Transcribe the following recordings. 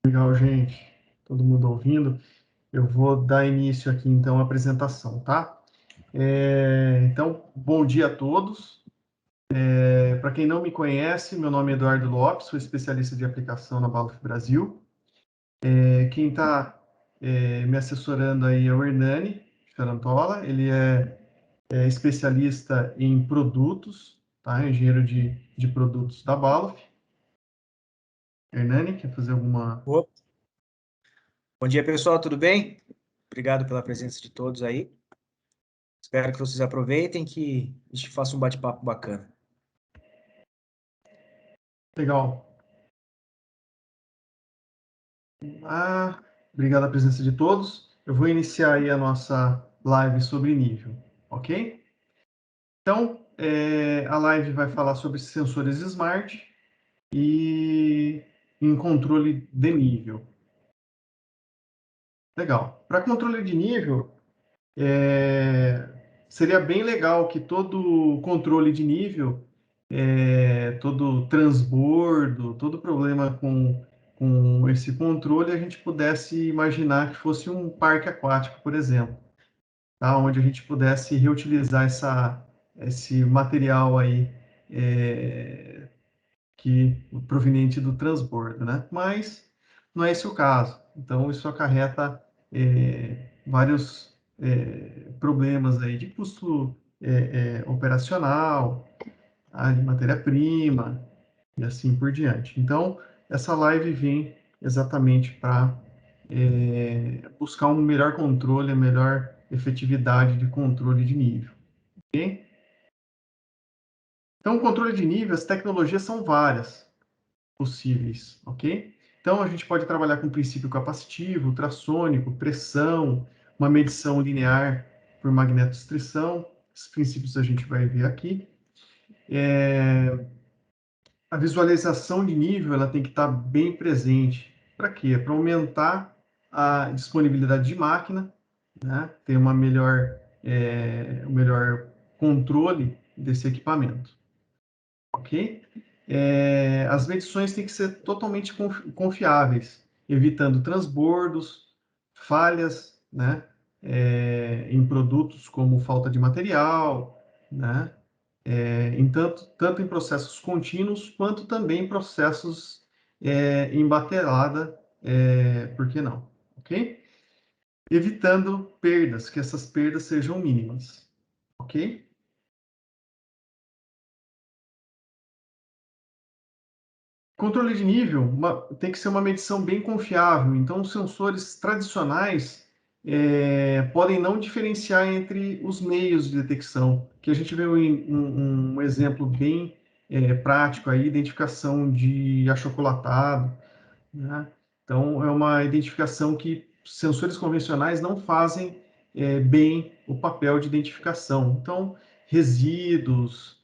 Legal, gente. Todo mundo ouvindo? Eu vou dar início aqui, então, à apresentação, tá? Então, bom dia a todos. Para quem não me conhece, meu nome é Eduardo Lopes, sou especialista de aplicação na Baluf Brasil. Quem está me assessorando aí é o Hernani Ferrantola, ele é especialista em produtos, tá? Engenheiro de produtos da Baluf. Hernani, quer fazer alguma... Opa. Bom dia, pessoal, tudo bem? Obrigado pela presença de todos aí. Espero que vocês aproveitem, que a gente faça um bate-papo bacana. Legal. Obrigado a presença de todos. Eu vou iniciar aí a nossa live sobre nível, ok? Então, a live vai falar sobre sensores smart e em controle de nível. Legal. Para controle de nível, seria bem legal que todo controle de nível, todo transbordo, todo problema com esse controle, a gente pudesse imaginar que fosse um parque aquático, por exemplo, tá? Onde a gente pudesse reutilizar esse material aí que proveniente do transbordo, né? Mas não é esse o caso. Então, isso acarreta vários problemas aí de custo operacional, tá? De matéria-prima e assim por diante. Então, essa live vem exatamente para buscar um melhor controle, a melhor efetividade de controle de nível. Ok? Então, o controle de nível, as tecnologias são várias possíveis, ok? Então, a gente pode trabalhar com princípio capacitivo, ultrassônico, pressão, uma medição linear por magnetostrição. Esses princípios a gente vai ver aqui. A visualização de nível ela tem que estar bem presente. Para quê? Para aumentar a disponibilidade de máquina, né? Ter um melhor controle desse equipamento, ok? As medições têm que ser totalmente confiáveis, evitando transbordos, falhas, né? Em produtos como falta de material, né? Tanto em processos contínuos, quanto também em processos em baterada, por que não? Ok? Evitando perdas, que essas perdas sejam mínimas, ok? Controle de nível tem que ser uma medição bem confiável, então os sensores tradicionais podem não diferenciar entre os meios de detecção, que a gente vê um exemplo bem prático aí, identificação de achocolatado, né? Então, é uma identificação que sensores convencionais não fazem bem o papel de identificação. Então, resíduos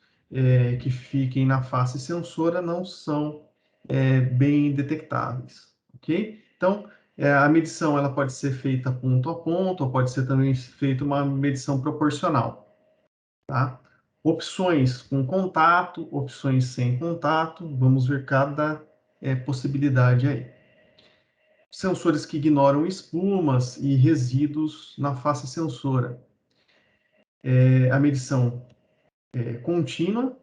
que fiquem na face sensora não são bem detectáveis, ok? Então, a medição ela pode ser feita ponto a ponto, ou pode ser também feita uma medição proporcional, tá? Opções com contato, opções sem contato, vamos ver cada possibilidade aí. Sensores que ignoram espumas e resíduos na face sensora. A medição contínua,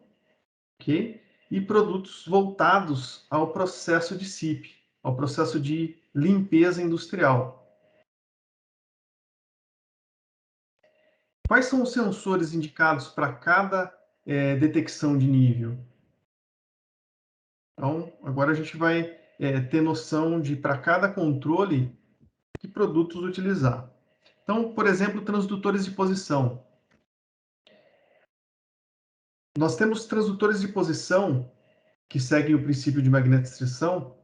ok? E produtos voltados ao processo de SIP, ao processo de limpeza industrial. Quais são os sensores indicados para cada detecção de nível? Então, agora a gente vai ter noção de, para cada controle, que produtos utilizar. Então, por exemplo, transdutores de posição. Nós temos transdutores de posição que seguem o princípio de magnetostrição,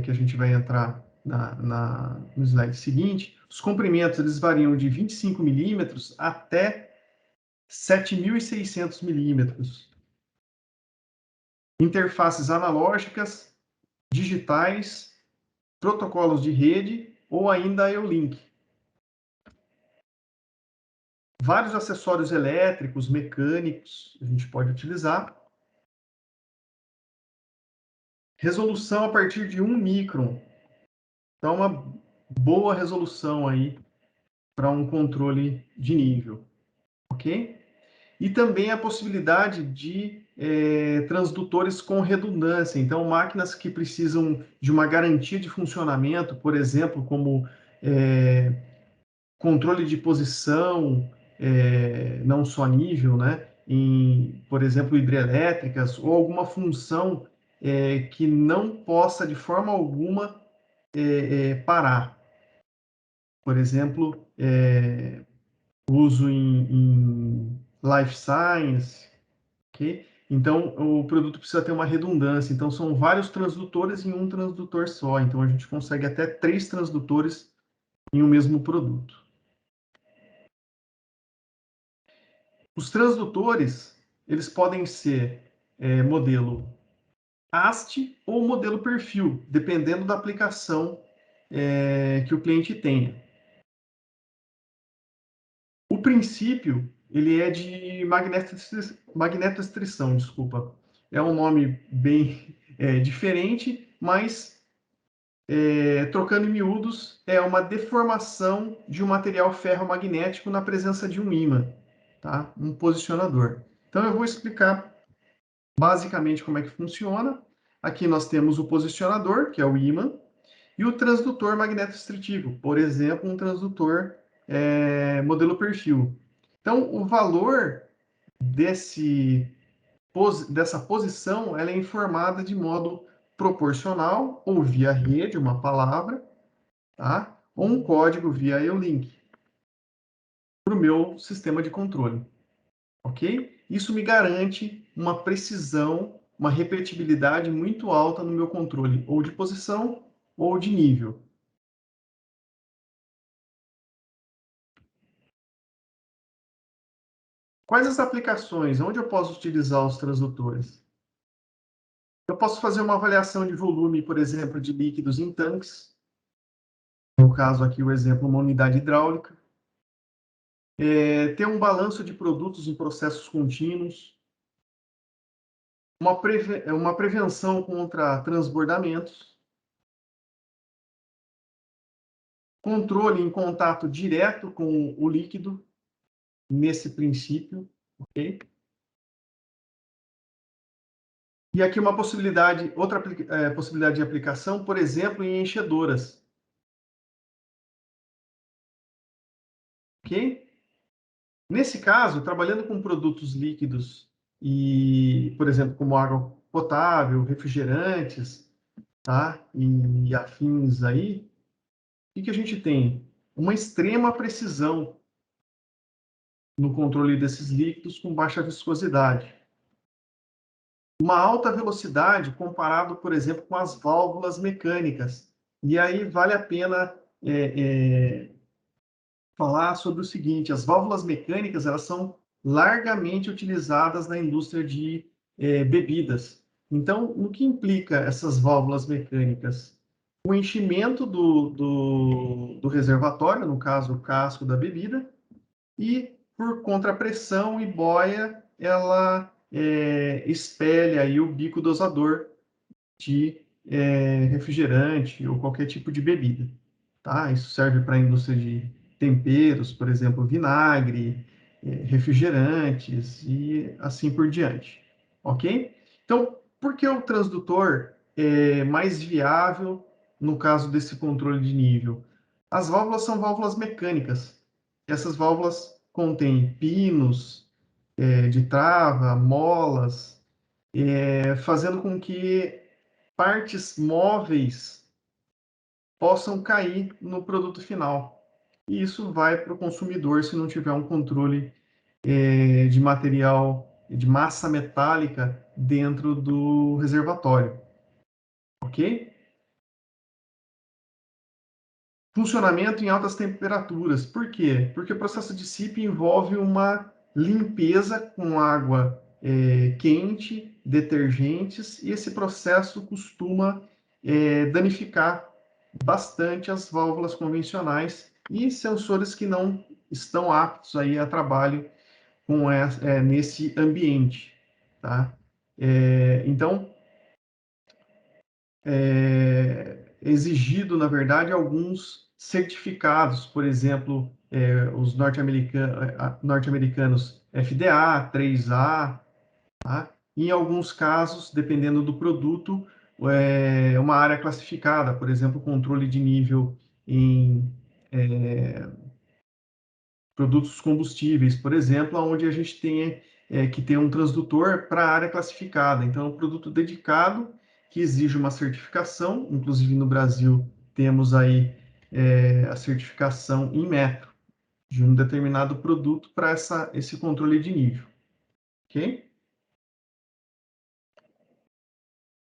que a gente vai entrar no slide seguinte. Os comprimentos eles variam de 25 milímetros até 7.600 milímetros. Interfaces analógicas, digitais, protocolos de rede ou ainda EOLink. Vários acessórios elétricos, mecânicos, a gente pode utilizar. Resolução a partir de 1 micron. Então, uma boa resolução aí para um controle de nível, ok? E também a possibilidade de transdutores com redundância. Então, máquinas que precisam de uma garantia de funcionamento, por exemplo, como controle de posição, não só nível, né? Por exemplo, hidrelétricas, ou alguma função que não possa, de forma alguma, parar. Por exemplo, uso em life science, ok? Então, o produto precisa ter uma redundância. Então, são vários transdutores em um transdutor só. Então, a gente consegue até 3 transdutores em um mesmo produto. Os transdutores, eles podem ser modelo haste ou modelo perfil, dependendo da aplicação que o cliente tenha. O princípio, ele é de magnetoestrição, desculpa. É um nome bem diferente, mas trocando em miúdos, é uma deformação de um material ferromagnético na presença de um ímã, tá? Um posicionador. Então, eu vou explicar basicamente como é que funciona. Aqui nós temos o posicionador, que é o ímã, e o transdutor magnetoestritivo, por exemplo, um transdutor modelo perfil. Então, o valor dessa posição ela é informada de modo proporcional ou via rede, uma palavra, tá? Ou um código via EULINK para o meu sistema de controle, ok? Isso me garante uma precisão, uma repetibilidade muito alta no meu controle, ou de posição ou de nível. Quais as aplicações? Onde eu posso utilizar os transdutores? Eu posso fazer uma avaliação de volume, por exemplo, de líquidos em tanques. No caso aqui, o exemplo, uma unidade hidráulica. Ter um balanço de produtos em processos contínuos. Uma prevenção contra transbordamentos. Controle em contato direto com o líquido, nesse princípio, ok? E aqui uma possibilidade, outra possibilidade de aplicação, por exemplo, em enchedoras, ok? Nesse caso, trabalhando com produtos líquidos e, por exemplo, como água potável, refrigerantes, tá? E afins aí, o que a gente tem? Uma extrema precisão no controle desses líquidos com baixa viscosidade. Uma alta velocidade comparado, por exemplo, com as válvulas mecânicas. E aí vale a pena falar sobre o seguinte: as válvulas mecânicas elas são largamente utilizadas na indústria de bebidas. Então, o que implica essas válvulas mecânicas? O enchimento do reservatório, no caso, o casco da bebida, e por contrapressão e boia, ela espelha aí o bico dosador de refrigerante ou qualquer tipo de bebida. Tá? Isso serve para a indústria de temperos, por exemplo, vinagre, refrigerantes e assim por diante. Ok? Então, por que o transdutor é mais viável no caso desse controle de nível? As válvulas são válvulas mecânicas. Essas válvulas contêm pinos de trava, molas, fazendo com que partes móveis possam cair no produto final. E isso vai para o consumidor se não tiver um controle de material, de massa metálica dentro do reservatório. Ok? Funcionamento em altas temperaturas. Por quê? Porque o processo de SIP envolve uma limpeza com água quente, detergentes, e esse processo costuma danificar bastante as válvulas convencionais e sensores que não estão aptos aí a trabalho nesse ambiente, tá? Então, exigido, na verdade, alguns certificados, por exemplo, os norte-americanos FDA, 3A, tá? Em alguns casos, dependendo do produto, uma área classificada, por exemplo, controle de nível em produtos combustíveis, por exemplo, onde a gente tem que ter um transdutor para a área classificada. Então, é um produto dedicado que exige uma certificação, inclusive no Brasil temos aí a certificação em metro de um determinado produto para esse controle de nível, ok?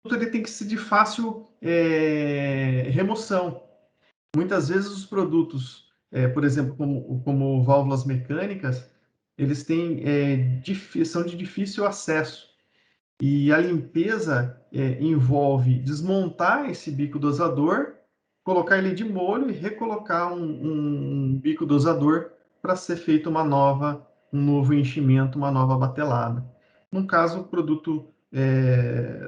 Ele tem que ser de fácil remoção. Muitas vezes os produtos, por exemplo, como válvulas mecânicas, eles são de difícil acesso. E a limpeza envolve desmontar esse bico dosador, colocar ele de molho e recolocar um bico dosador para ser feito um novo enchimento, uma nova batelada. No caso, o produto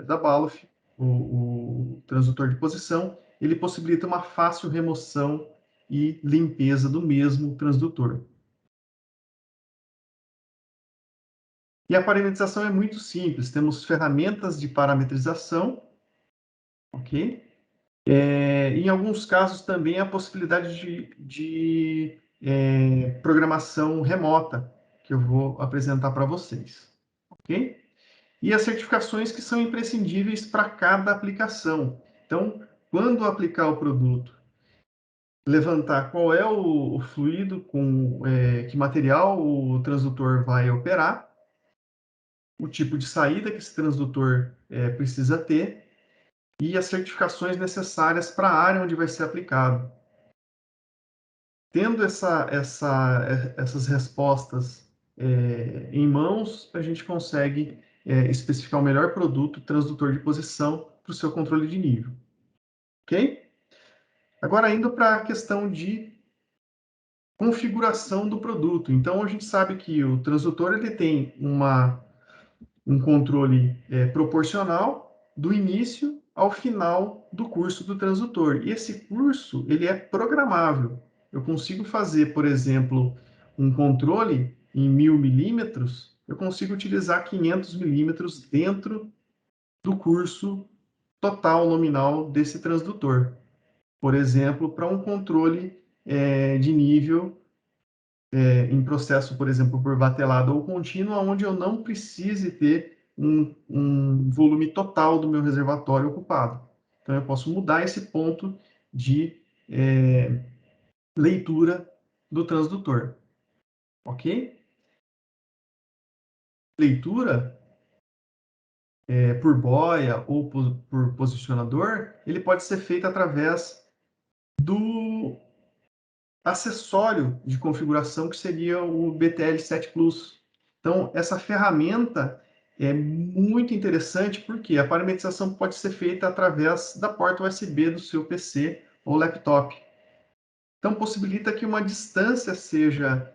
da Baloff, o transdutor de posição, ele possibilita uma fácil remoção e limpeza do mesmo transdutor. E a parametrização é muito simples. Temos ferramentas de parametrização, ok? Em alguns casos também a possibilidade de programação remota, que eu vou apresentar para vocês, ok? E as certificações que são imprescindíveis para cada aplicação. Então, quando aplicar o produto, levantar qual é o fluido, que material o transdutor vai operar, o tipo de saída que esse transdutor precisa ter e as certificações necessárias para a área onde vai ser aplicado. Tendo essas respostas em mãos, a gente consegue especificar o melhor produto transdutor de posição para o seu controle de nível. Ok? Agora, indo para a questão de configuração do produto. Então, a gente sabe que o transdutor ele tem um controle proporcional do início ao final do curso do transdutor. E esse curso ele é programável. Eu consigo fazer, por exemplo, um controle em 1000 milímetros, eu consigo utilizar 500 milímetros dentro do curso total nominal desse transdutor. Por exemplo, para um controle de nível em processo, por exemplo, por batelada ou contínua, onde eu não precise ter um volume total do meu reservatório ocupado. Então, eu posso mudar esse ponto de leitura do transdutor. Ok? Leitura por boia ou por posicionador, ele pode ser feito através do acessório de configuração que seria o BTL7 Plus. Então, essa ferramenta é muito interessante porque a parametrização pode ser feita através da porta USB do seu PC ou laptop. Então, possibilita que uma distância seja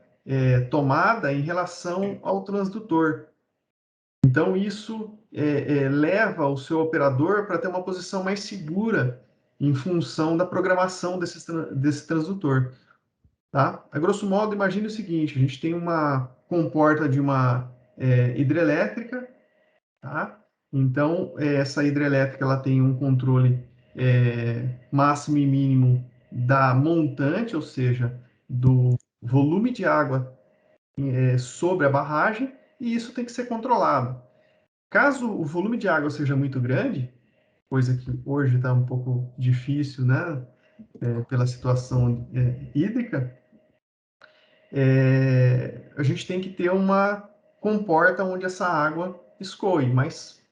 tomada em relação ao transdutor. Então, isso leva o seu operador para ter uma posição mais segura em função da programação desse transdutor. Tá? A grosso modo, imagine o seguinte: a gente tem uma comporta de uma hidrelétrica, tá? Então, essa hidrelétrica ela tem um controle máximo e mínimo da montante, ou seja, do volume de água sobre a barragem, e isso tem que ser controlado. Caso o volume de água seja muito grande, coisa que hoje está um pouco difícil, né, pela situação hídrica, a gente tem que ter uma comporta onde essa água escoe mais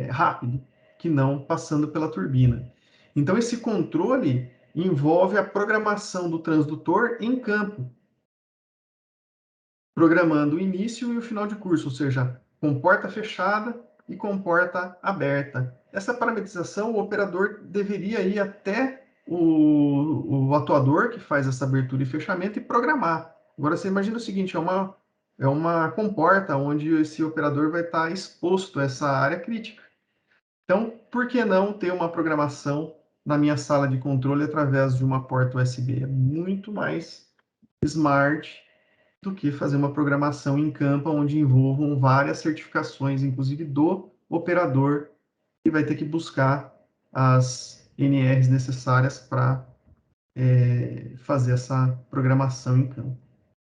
rápido, que não passando pela turbina. Então, esse controle envolve a programação do transdutor em campo, programando o início e o final de curso, ou seja, comporta fechada e comporta aberta. Essa parametrização, o operador deveria ir até o atuador que faz essa abertura e fechamento e programar. Agora, você imagina o seguinte, é uma comporta onde esse operador vai estar exposto a essa área crítica. Então, por que não ter uma programação na minha sala de controle através de uma porta USB. É muito mais smart do que fazer uma programação em campo onde envolvam várias certificações, inclusive do operador, que vai ter que buscar as NRs necessárias para fazer essa programação em campo.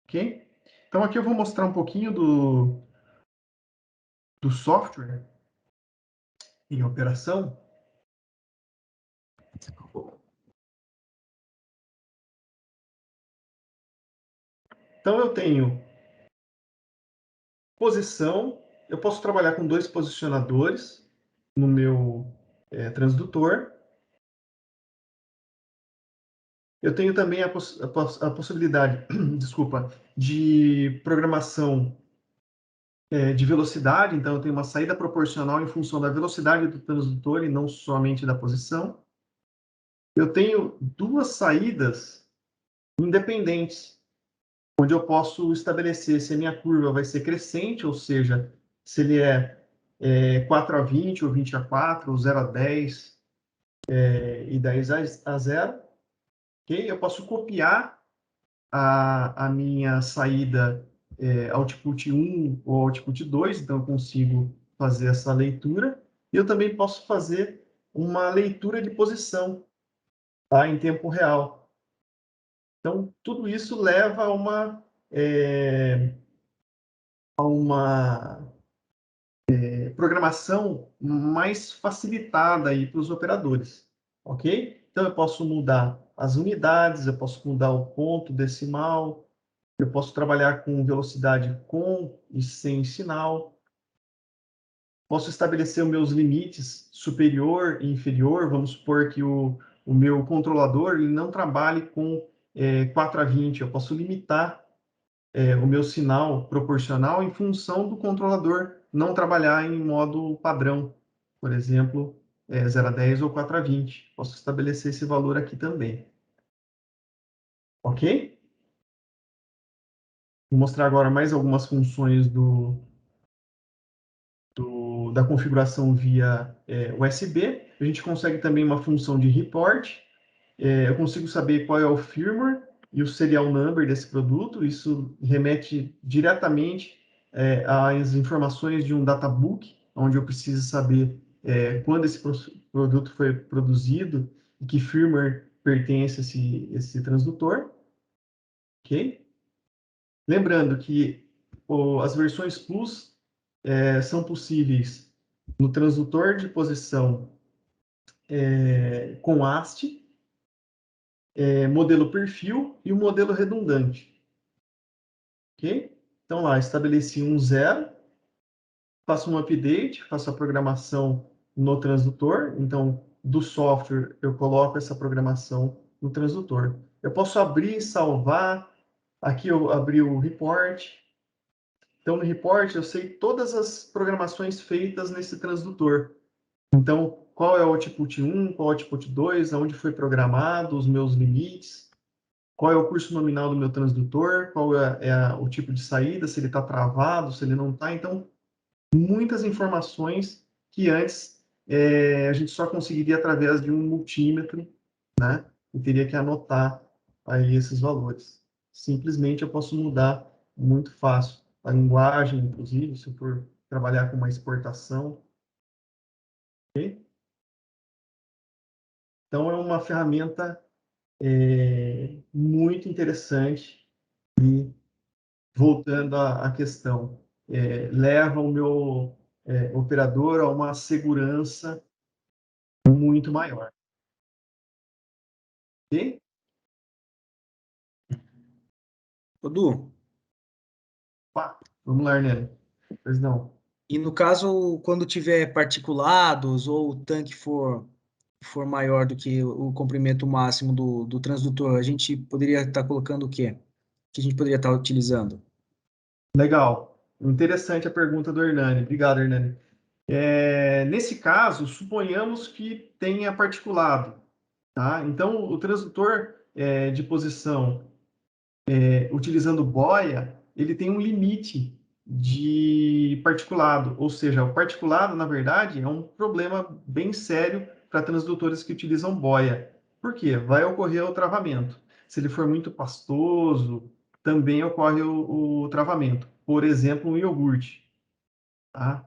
Ok? Então, aqui eu vou mostrar um pouquinho do software em operação. Então, eu tenho posição, eu posso trabalhar com 2 posicionadores no meu transdutor. Eu tenho também a possibilidade, desculpa, de programação de velocidade, então eu tenho uma saída proporcional em função da velocidade do transdutor e não somente da posição. Eu tenho 2 saídas independentes, onde eu posso estabelecer se a minha curva vai ser crescente, ou seja, se ele é 4 a 20 ou 20 a 4, ou 0 a 10 e 10 a 0. Okay? Eu posso copiar a minha saída output 1 ou output 2, então eu consigo fazer essa leitura. E eu também posso fazer uma leitura de posição, tá, em tempo real. Então, tudo isso leva a uma programação mais facilitada para os operadores, ok? Então, eu posso mudar as unidades, eu posso mudar o ponto decimal, eu posso trabalhar com velocidade com e sem sinal, posso estabelecer os meus limites superior e inferior, vamos supor que o meu controlador ele não trabalhe com 4 a 20, eu posso limitar o meu sinal proporcional em função do controlador não trabalhar em modo padrão, por exemplo, 0 a 10 ou 4 a 20. Posso estabelecer esse valor aqui também. Ok? Vou mostrar agora mais algumas funções da configuração via USB. A gente consegue também uma função de report. Eu consigo saber qual é o firmware e o serial number desse produto. Isso remete diretamente às informações de um databook, onde eu preciso saber quando esse produto foi produzido e que firmware pertence a esse transdutor. Ok? Lembrando que as versões Plus são possíveis no transdutor de posição com haste, modelo perfil e o modelo redundante. Ok? Então lá, estabeleci um 0, faço um update, faço a programação no transdutor. Então, do software, eu coloco essa programação no transdutor. Eu posso abrir e salvar. Aqui eu abri o report. Então, no report, eu sei todas as programações feitas nesse transdutor. Então, qual é o output 1, qual é o output 2, aonde foi programado, os meus limites, qual é o curso nominal do meu transdutor, qual o tipo de saída, se ele está travado, se ele não está. Então, muitas informações que antes a gente só conseguiria através de um multímetro, né? E teria que anotar aí esses valores. Simplesmente eu posso mudar muito fácil a linguagem, inclusive, se eu for trabalhar com uma exportação. Okay? Então, é uma ferramenta muito interessante e, voltando à questão, leva o meu operador a uma segurança muito maior. Ok? Du, Pá, vamos lá, Hernani. Pois não. e no caso, quando tiver particulados ou o tanque for maior do que o comprimento máximo do transdutor, a gente poderia estar colocando o quê? Que a gente poderia estar utilizando? Legal. Interessante a pergunta do Hernani. Obrigado, Hernani. Nesse caso, suponhamos que tenha particulado. Tá? Então, o transdutor de posição utilizando boia, ele tem um limite de particulado, ou seja, o particulado, na verdade, é um problema bem sério para transdutores que utilizam boia. Por quê? Vai ocorrer o travamento. Se ele for muito pastoso, também ocorre o travamento. Por exemplo, um iogurte. Tá?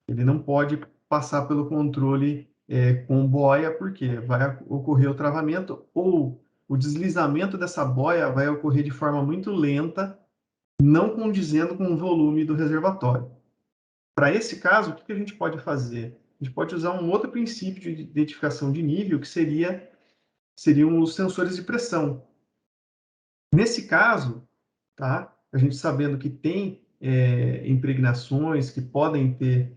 Ele não pode passar pelo controle com boia, porque vai ocorrer o travamento ou o deslizamento dessa boia vai ocorrer de forma muito lenta, não condizendo com o volume do reservatório. Para esse caso, o que a gente pode fazer? A gente pode usar um outro princípio de identificação de nível, que seriam os sensores de pressão. Nesse caso, tá? A gente sabendo que tem impregnações, que podem ter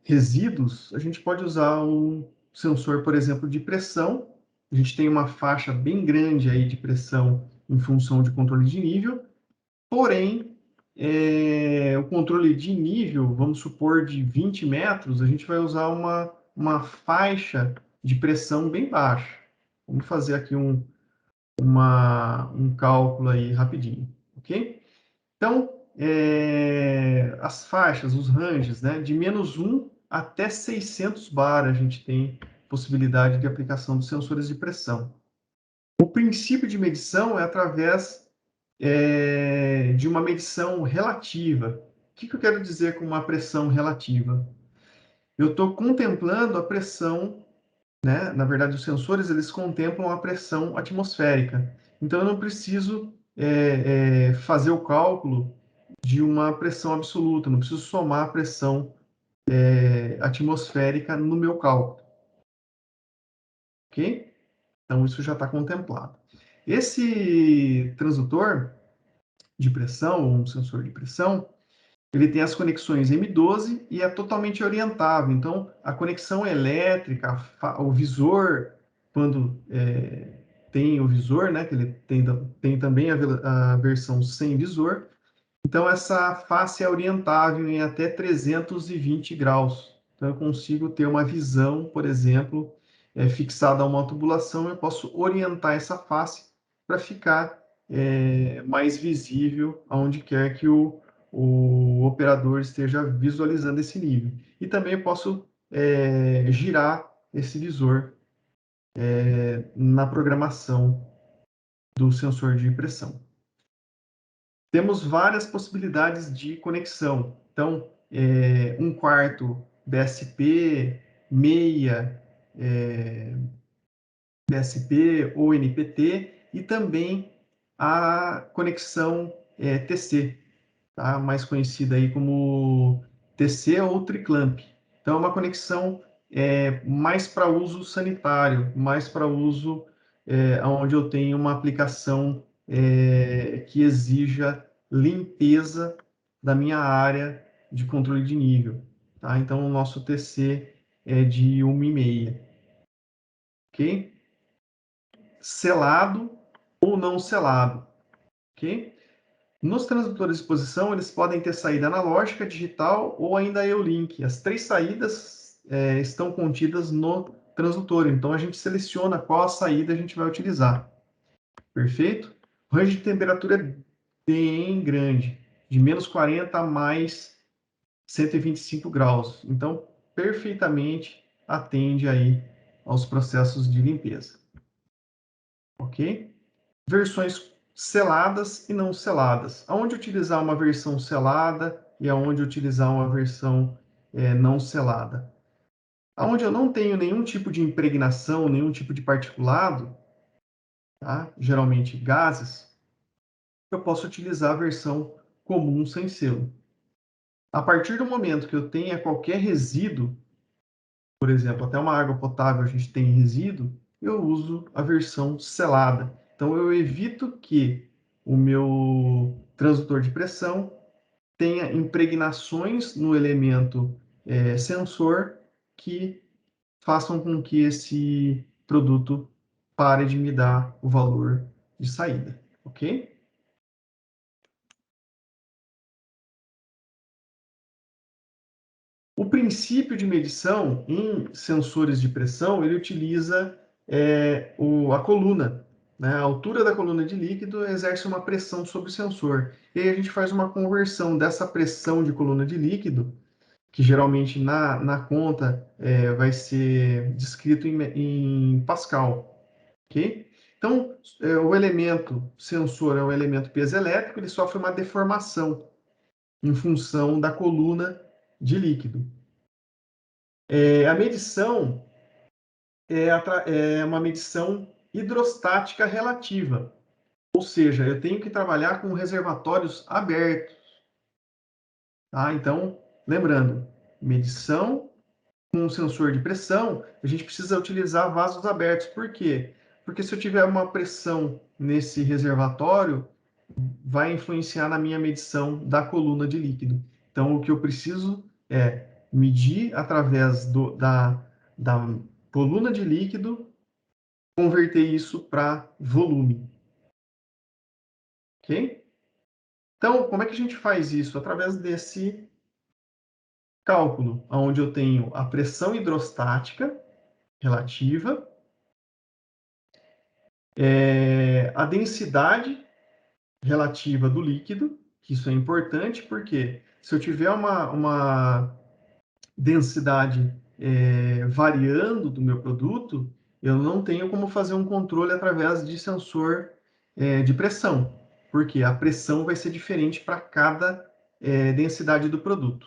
resíduos, a gente pode usar um sensor, por exemplo, de pressão. A gente tem uma faixa bem grande aí de pressão em função de controle de nível, porém, o controle de nível, vamos supor, de 20 metros, a gente vai usar uma faixa de pressão bem baixa. Vamos fazer aqui um cálculo aí rapidinho, ok? Então, as faixas, os ranges, né, de -1 até 600 bar, a gente tem possibilidade de aplicação dos sensores de pressão. O princípio de medição é através de uma medição relativa. O que eu quero dizer com uma pressão relativa? Eu estou contemplando a pressão, né? Na verdade, os sensores eles contemplam a pressão atmosférica. Então, eu não preciso fazer o cálculo de uma pressão absoluta, não preciso somar a pressão atmosférica no meu cálculo. Ok? Então, isso já está contemplado. Esse transdutor de pressão, ou um sensor de pressão, ele tem as conexões M12 e é totalmente orientável. Então, a conexão elétrica, o visor, quando tem o visor, né, que ele tem também a versão sem visor, então essa face é orientável em até 320 graus. Então, eu consigo ter uma visão, por exemplo, fixada a uma tubulação, eu posso orientar essa face para ficar mais visível aonde quer que o operador esteja visualizando esse nível. E também eu posso girar esse visor na programação do sensor de pressão. Temos várias possibilidades de conexão. Então, 1/4 BSP, meia BSP ou NPT, e também a conexão TC, tá? Mais conhecida aí como TC ou triclamp. Então, é uma conexão mais para uso sanitário, mais para uso onde eu tenho uma aplicação que exija limpeza da minha área de controle de nível. Tá? Então, o nosso TC é de 1,5. Ok? Selado ou não selado. Ok? Nos transdutores de exposição, eles podem ter saída analógica, digital ou ainda EOLink. As três saídas estão contidas no transdutor, então a gente seleciona qual a saída a gente vai utilizar. Perfeito? O range de temperatura é bem grande, de -40 a mais 125 graus. Então, perfeitamente atende aí aos processos de limpeza. Ok? Versões seladas e não seladas. Aonde utilizar uma versão selada e aonde utilizar uma versão não selada. Aonde eu não tenho nenhum tipo de impregnação, nenhum tipo de particulado, tá? Geralmente gases, eu posso utilizar a versão comum sem selo. A partir do momento que eu tenha qualquer resíduo, por exemplo, até uma água potável a gente tem resíduo, eu uso a versão selada. Então, eu evito que o meu transdutor de pressão tenha impregnações no elemento sensor que façam com que esse produto pare de me dar o valor de saída, ok? O princípio de medição em sensores de pressão, ele utiliza a coluna, né? A altura da coluna de líquido exerce uma pressão sobre o sensor. E aí a gente faz uma conversão dessa pressão de coluna de líquido que geralmente na conta vai ser descrito em Pascal, ok? Então, o elemento sensor é o elemento piezoelétrico, ele sofre uma deformação em função da coluna de líquido. A medição é uma medição hidrostática relativa, ou seja, eu tenho que trabalhar com reservatórios abertos. Tá? Então, lembrando, medição com um sensor de pressão, a gente precisa utilizar vasos abertos. Por quê? Porque se eu tiver uma pressão nesse reservatório, vai influenciar na minha medição da coluna de líquido. Então, o que eu preciso é medir através da coluna de líquido, converter isso para volume. Ok? Então, como é que a gente faz isso? Através desse cálculo, onde eu tenho a pressão hidrostática relativa, a densidade relativa do líquido, que isso é importante, porque se eu tiver uma densidade variando do meu produto, eu não tenho como fazer um controle através de sensor de pressão, porque a pressão vai ser diferente para cada densidade do produto,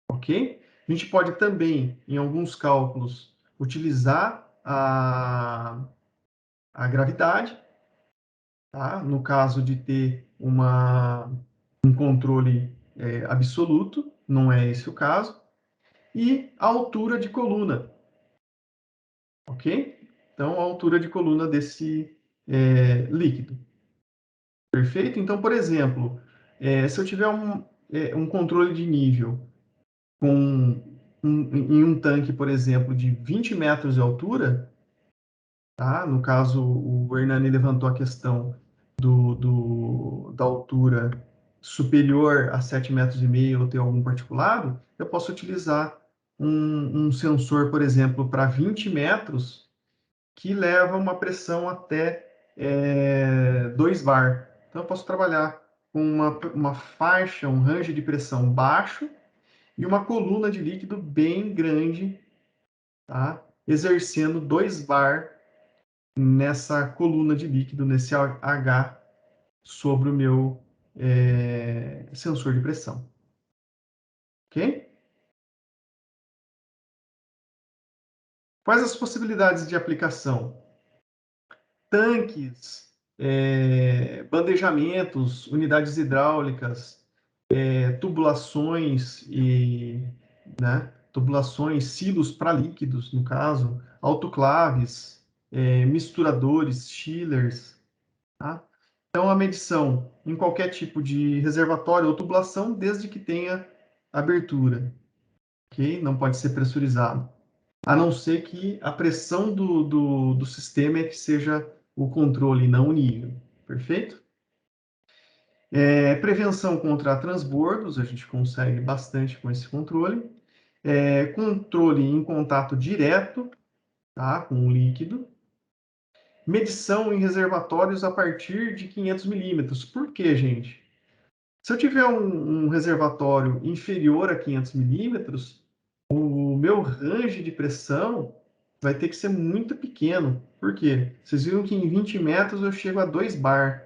ok? A gente pode também, em alguns cálculos, utilizar a gravidade, tá? No caso de ter um controle absoluto, não é esse o caso, e a altura de coluna, ok? Então, a altura de coluna desse líquido. Perfeito? Então, por exemplo, se eu tiver um controle de nível em um tanque, por exemplo, de 20 metros de altura, tá? No caso, o Hernani levantou a questão da altura superior a 7,5 metros ou ter algum particulado, eu posso utilizar um sensor, por exemplo, para 20 metros, que leva uma pressão até 2 bar. Então, eu posso trabalhar com uma faixa, um range de pressão baixo e uma coluna de líquido bem grande, tá? Exercendo 2 bar nessa coluna de líquido, nesse H, sobre o meu sensor de pressão. Ok? Quais as possibilidades de aplicação? Tanques, bandejamentos, unidades hidráulicas, tubulações tubulações, silos para líquidos, no caso, autoclaves, misturadores, chillers, tá? Então, a medição em qualquer tipo de reservatório ou tubulação, desde que tenha abertura, ok? Não pode ser pressurizado, a não ser que a pressão do sistema é que seja o controle, não o nível, perfeito? Prevenção contra transbordos, a gente consegue bastante com esse controle. Controle em contato direto, tá, com o líquido. Medição em reservatórios a partir de 500 milímetros. Por quê, gente? Se eu tiver um reservatório inferior a 500 milímetros, o meu range de pressão vai ter que ser muito pequeno. Por quê? Vocês viram que em 20 metros eu chego a 2 bar.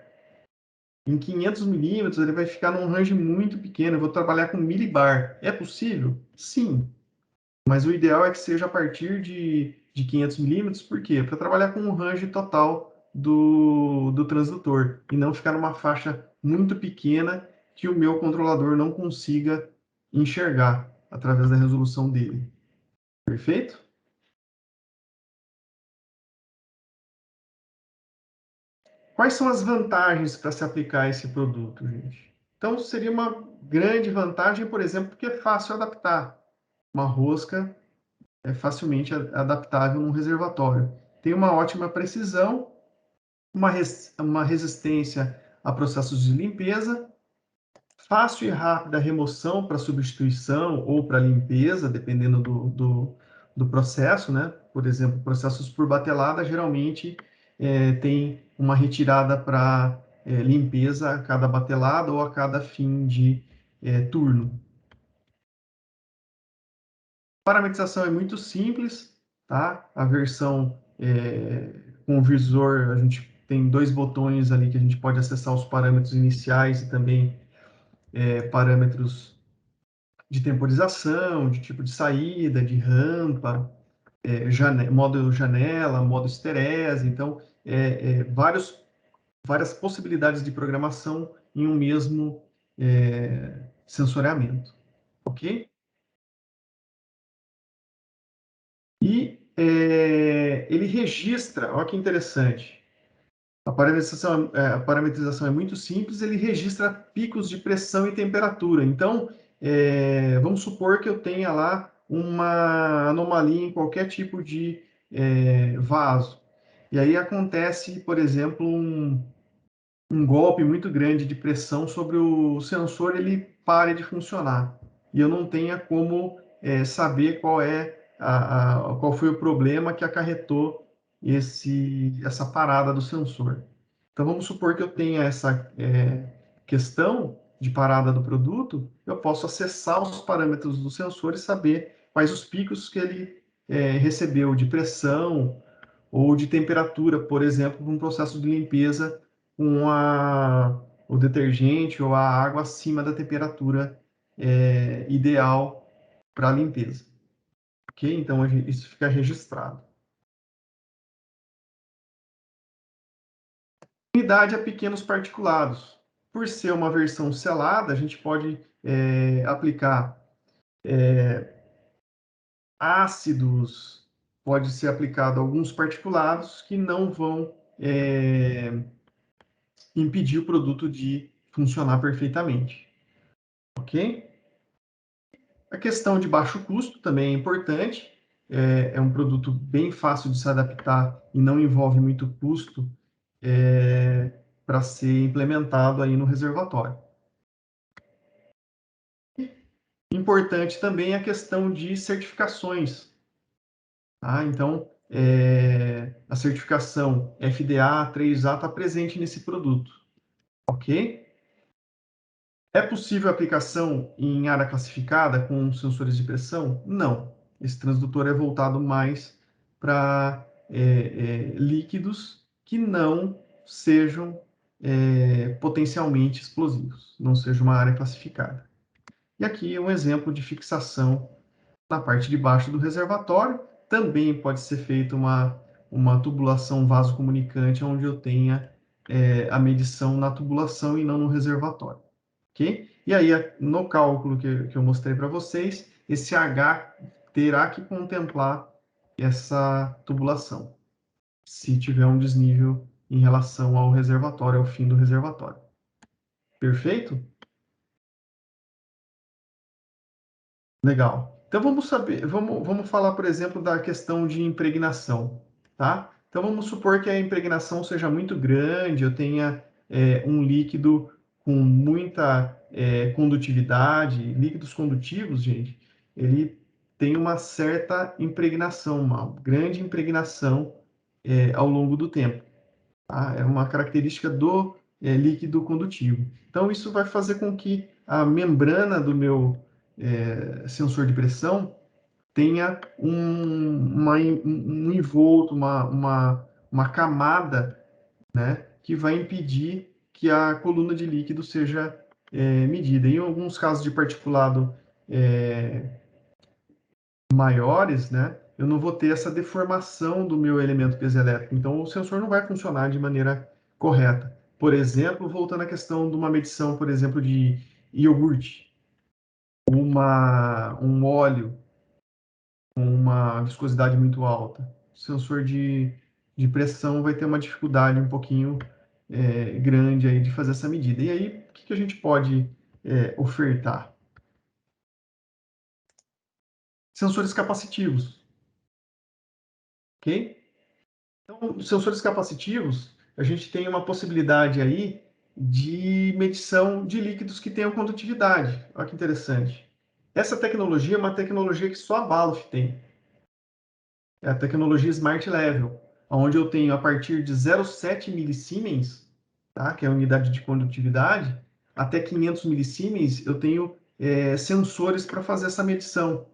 Em 500 milímetros ele vai ficar num range muito pequeno. Eu vou trabalhar com milibar. É possível? Sim. Mas o ideal é que seja a partir de 500 milímetros. Por quê? Para trabalhar com o range total do transdutor. E não ficar numa faixa muito pequena que o meu controlador não consiga enxergar através da resolução dele. Perfeito? Quais são as vantagens para se aplicar esse produto, gente? Então, seria uma grande vantagem, por exemplo, porque é fácil adaptar. Uma rosca é facilmente adaptável num reservatório. Tem uma ótima precisão, uma resistência a processos de limpeza, fácil e rápida remoção para substituição ou para limpeza, dependendo do processo, né? Por exemplo, processos por batelada geralmente tem uma retirada para limpeza a cada batelada ou a cada fim de turno. Parametrização é muito simples, tá? A versão com o visor, a gente tem 2 botões ali que a gente pode acessar os parâmetros iniciais e também parâmetros de temporização, de tipo de saída, de rampa, modo janela, modo esterese. Então, várias possibilidades de programação em um mesmo sensoriamento, ok? E ele registra, olha que interessante, a parametrização é muito simples, ele registra picos de pressão e temperatura. Então, vamos supor que eu tenha lá uma anomalia em qualquer tipo de vaso. E aí acontece, por exemplo, um golpe muito grande de pressão sobre o sensor, ele pare de funcionar. E eu não tenha como saber qual foi o problema que acarretou essa parada do sensor. Então, vamos supor que eu tenha essa questão de parada do produto, eu posso acessar os parâmetros do sensor e saber quais os picos que ele recebeu de pressão, ou de temperatura, por exemplo, num processo de limpeza com o detergente ou a água acima da temperatura ideal para a limpeza. Ok? Então, isso fica registrado. Unidade a pequenos particulados. Por ser uma versão selada, a gente pode aplicar ácidos, pode ser aplicado alguns particulados que não vão impedir o produto de funcionar perfeitamente, ok? A questão de baixo custo também é importante, é um produto bem fácil de se adaptar e não envolve muito custo para ser implementado aí no reservatório. Importante também a questão de certificações, tá? Então, a certificação FDA 3A está presente nesse produto, ok? É possível aplicação em área classificada com sensores de pressão? Não. Esse transdutor é voltado mais para líquidos que não sejam potencialmente explosivos, não seja uma área classificada. E aqui é um exemplo de fixação na parte de baixo do reservatório. Também pode ser feita uma tubulação vasocomunicante, onde eu tenha a medição na tubulação e não no reservatório. Ok? E aí, no cálculo que eu mostrei para vocês, esse H terá que contemplar essa tubulação, se tiver um desnível em relação ao reservatório, ao fim do reservatório. Perfeito? Legal. Então vamos falar, por exemplo, da questão de impregnação, tá? Então vamos supor que a impregnação seja muito grande, eu tenha um líquido com muita condutividade. Líquidos condutivos, gente, ele tem uma certa impregnação, uma grande impregnação ao longo do tempo, tá? É uma característica do líquido condutivo. Então isso vai fazer com que a membrana do meu sensor de pressão tenha um envolto, uma camada, né, que vai impedir que a coluna de líquido seja medida. Em alguns casos de particulado maiores, né, eu não vou ter essa deformação do meu elemento piezoelétrico, então o sensor não vai funcionar de maneira correta. Por exemplo, voltando à questão de uma medição, por exemplo, de iogurte, um óleo com uma viscosidade muito alta. O sensor de pressão vai ter uma dificuldade um pouquinho grande aí de fazer essa medida. E aí, o que a gente pode ofertar? Sensores capacitivos, ok? Então, sensores capacitivos, a gente tem uma possibilidade aí de medição de líquidos que tenham condutividade. Olha que interessante. Essa tecnologia é uma tecnologia que só a Balluff tem. É a tecnologia Smart Level, onde eu tenho a partir de 0,7 milisiemens, tá? Que é a unidade de condutividade, até 500 milisiemens, eu tenho sensores para fazer essa medição.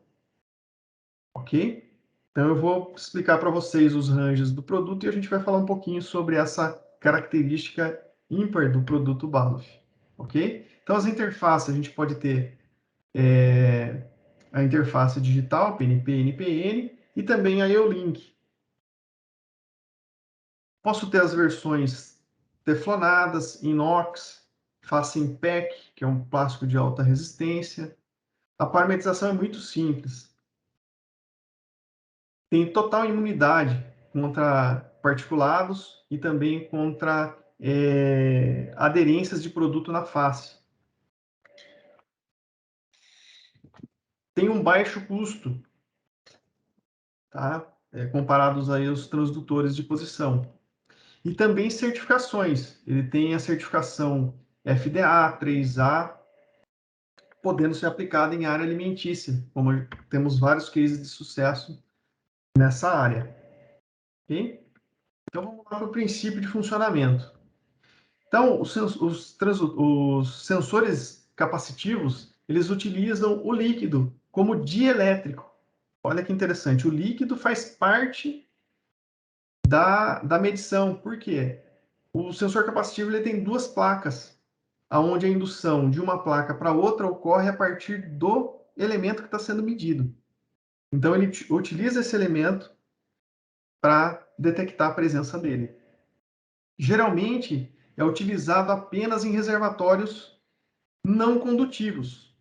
ok? Então, eu vou explicar para vocês os ranges do produto e a gente vai falar um pouquinho sobre essa característica ímpar do produto Balluff, ok? Então, as interfaces, a gente pode ter a interface digital, PNP, NPN, e também a EOLink. Posso ter as versões teflonadas, inox, face impact, que é um plástico de alta resistência. A parametrização é muito simples. Tem total imunidade contra particulados e também contra aderências de produto na face. Tem um baixo custo, tá? Comparados aí aos transdutores de posição. E também certificações. Ele tem a certificação FDA, 3A, podendo ser aplicada em área alimentícia, como temos vários cases de sucesso nessa área. Ok? Então, vamos lá para o princípio de funcionamento. Então, os sensores capacitivos, eles utilizam o líquido como dielétrico. Olha que interessante, o líquido faz parte da medição. Por quê? O sensor capacitivo ele tem duas placas, onde a indução de uma placa para outra ocorre a partir do elemento que está sendo medido. Então, ele utiliza esse elemento para detectar a presença dele. Geralmente, é utilizado apenas em reservatórios não condutivos.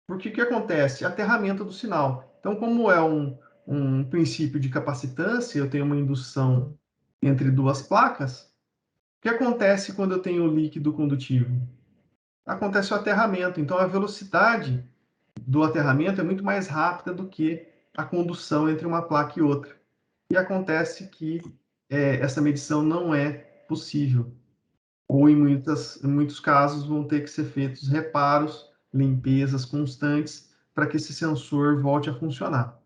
Porque o que acontece? Aterramento do sinal. Então, como é um princípio de capacitância, eu tenho uma indução entre duas placas, o que acontece quando eu tenho líquido condutivo? Acontece o aterramento. Então, a velocidade do aterramento é muito mais rápida do que a condução entre uma placa e outra. E acontece que essa medição não é possível. Ou, em muitos casos, vão ter que ser feitos reparos, limpezas constantes, para que esse sensor volte a funcionar.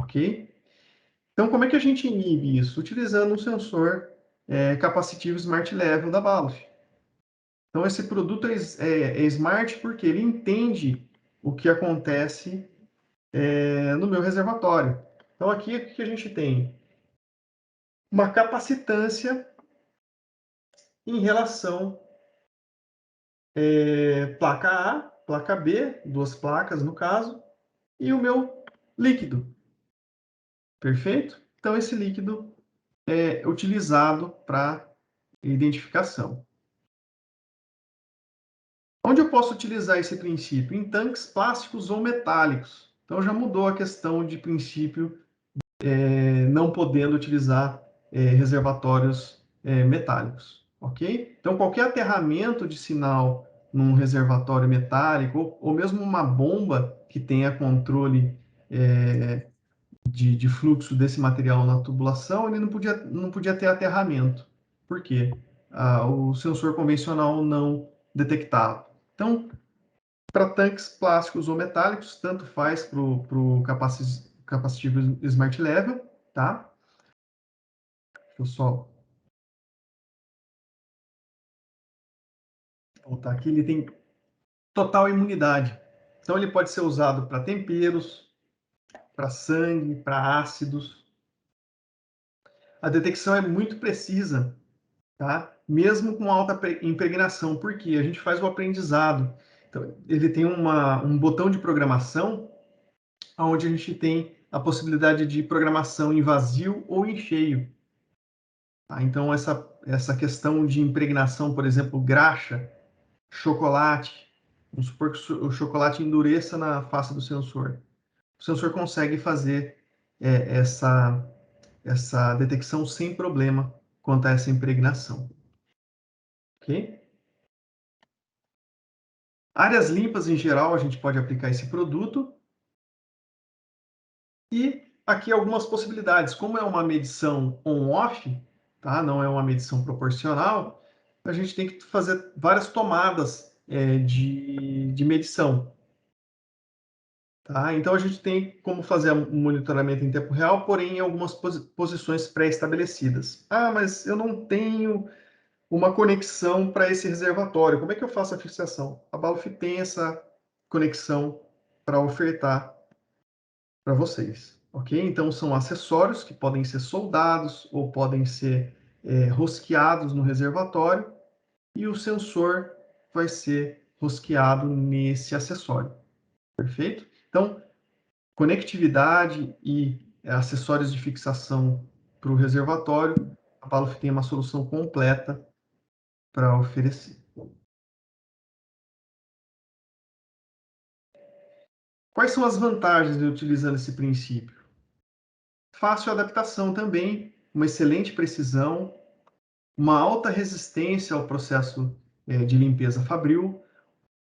Ok? Então, como é que a gente inibe isso? Utilizando um sensor capacitivo Smart Level da Balluff. Então, esse produto é smart porque ele entende o que acontece no meu reservatório. Então, aqui o que a gente tem? Uma capacitância em relação placa A, placa B, duas placas no caso, e o meu líquido. Perfeito? Então, esse líquido é utilizado para identificação. Onde eu posso utilizar esse princípio? Em tanques plásticos ou metálicos. Então, já mudou a questão de princípio, não podendo utilizar reservatórios metálicos. Ok? Então, qualquer aterramento de sinal num reservatório metálico, ou mesmo uma bomba que tenha controle de fluxo desse material na tubulação, ele não podia ter aterramento. Por quê? O sensor convencional não detectava. Então, para tanques plásticos ou metálicos, tanto faz para o capacitivo Smart Level, tá? Deixa eu só voltar aqui. Ele tem total imunidade. Então, ele pode ser usado para temperos, para sangue, para ácidos. A detecção é muito precisa, tá? Mesmo com alta impregnação, porque a gente faz o aprendizado. Então, ele tem um botão de programação, onde a gente tem a possibilidade de programação em vazio ou em cheio. Tá? Então, essa questão de impregnação, por exemplo, graxa, chocolate, vamos supor que o chocolate endureça na face do sensor. O sensor consegue fazer essa detecção sem problema quanto a essa impregnação. Ok? Áreas limpas, em geral, a gente pode aplicar esse produto. E aqui algumas possibilidades. Como é uma medição on-off, tá? Não é uma medição proporcional, a gente tem que fazer várias tomadas de medição. Tá? Então, a gente tem como fazer um monitoramento em tempo real, porém em algumas posições pré-estabelecidas. Ah, mas eu não tenho uma conexão para esse reservatório. Como é que eu faço a fixação? A Balluff tem essa conexão para ofertar para vocês. ok? Então, são acessórios que podem ser soldados ou podem ser rosqueados no reservatório, e o sensor vai ser rosqueado nesse acessório, perfeito? Então, conectividade e acessórios de fixação para o reservatório, a Paluf tem uma solução completa para oferecer. Quais são as vantagens de utilizando esse princípio? Fácil adaptação também, uma excelente precisão, uma alta resistência ao processo de limpeza fabril,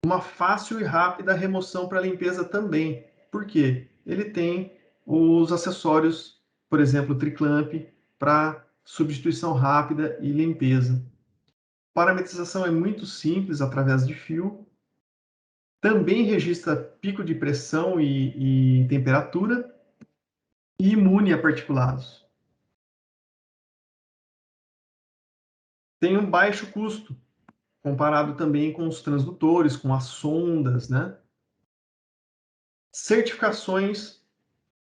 uma fácil e rápida remoção para limpeza também. Por quê? Ele tem os acessórios, por exemplo, o triclamp, para substituição rápida e limpeza. Parametrização é muito simples através de fio. Também registra pico de pressão e temperatura e imune a particulados. Tem um baixo custo, comparado também com os transdutores, com as sondas, né? Certificações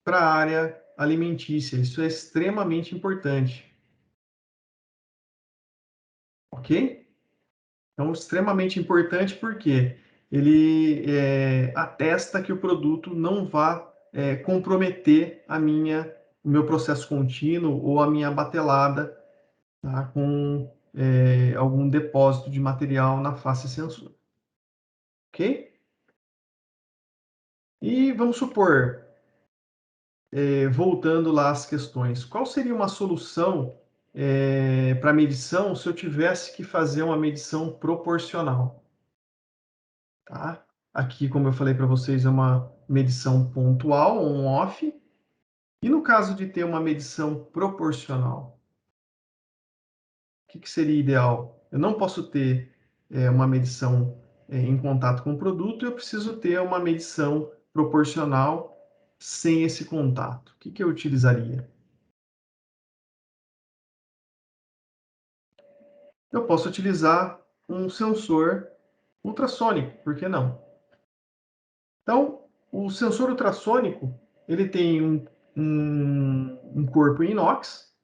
para a área alimentícia, isso é extremamente importante. Ok? Então, extremamente importante porque ele atesta que o produto não vá comprometer o meu processo contínuo ou a minha batelada, tá, com algum depósito de material na face sensor. Ok? E vamos supor, voltando lá às questões, qual seria uma solução para medição se eu tivesse que fazer uma medição proporcional? Tá? Aqui, como eu falei para vocês, é uma medição pontual, on-off. E no caso de ter uma medição proporcional, o que seria ideal? Eu não posso ter uma medição em contato com o produto, eu preciso ter uma medição proporcional sem esse contato. O que eu utilizaria? Eu posso utilizar um sensor ultrassônico, por que não? Então, o sensor ultrassônico, ele tem um corpo em inox,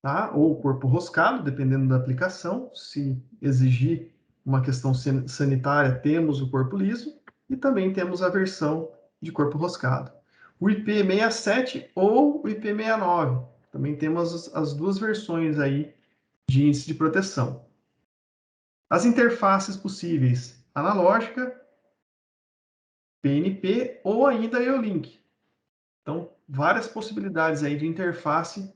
tá? Ou corpo roscado, dependendo da aplicação. Se exigir uma questão sanitária, temos o corpo liso e também temos a versão de corpo roscado. O IP67 ou o IP69. Também temos as duas versões aí de índice de proteção. As interfaces possíveis, analógica, PNP ou ainda EOLink. Então, várias possibilidades aí de interface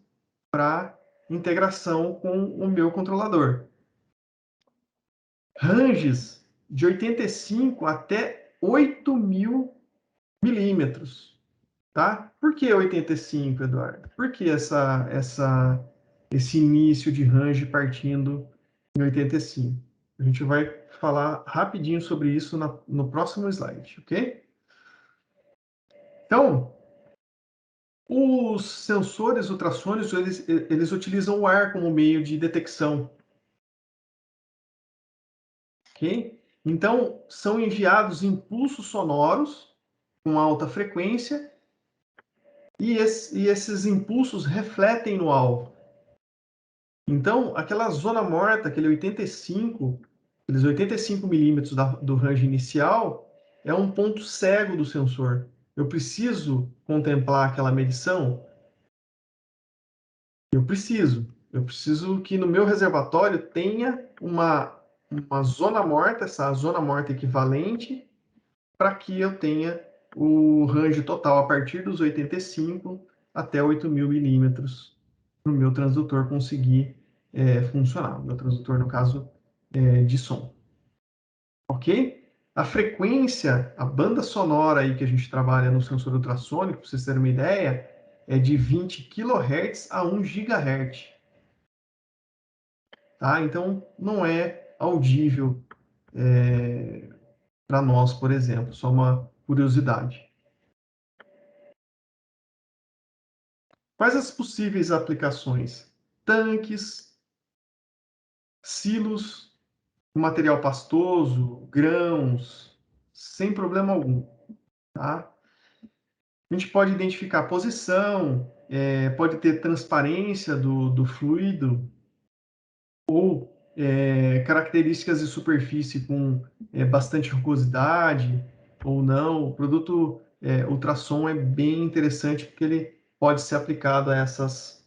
para integração com o meu controlador. Ranges de 85 até 8.000 milímetros, tá? Por que 85, Eduardo? Por que esse início de range partindo em 85? A gente vai falar rapidinho sobre isso no próximo slide, ok? Então, os sensores ultrassônicos, eles utilizam o ar como meio de detecção, ok? Então, são enviados impulsos sonoros com alta frequência e esses impulsos refletem no alvo. Então, aquela zona morta, aqueles 85 milímetros do range inicial, é um ponto cego do sensor. Eu preciso contemplar aquela medição? Eu preciso. Eu preciso que no meu reservatório tenha uma zona morta, essa zona morta equivalente, para que eu tenha o range total a partir dos 85 até 8.000 milímetros para o meu transdutor conseguir funcionar. O meu transdutor, no caso, de som. Ok? A frequência, a banda sonora aí que a gente trabalha no sensor ultrassônico, para vocês terem uma ideia, é de 20 kHz a 1 GHz. Tá? Então, não é audível para nós, por exemplo, só uma curiosidade. Quais as possíveis aplicações? Tanques, silos, material pastoso, grãos, sem problema algum. Tá? A gente pode identificar a posição, pode ter transparência do fluido, ou características de superfície com bastante rugosidade ou não. O produto ultrassom é bem interessante porque ele pode ser aplicado a essas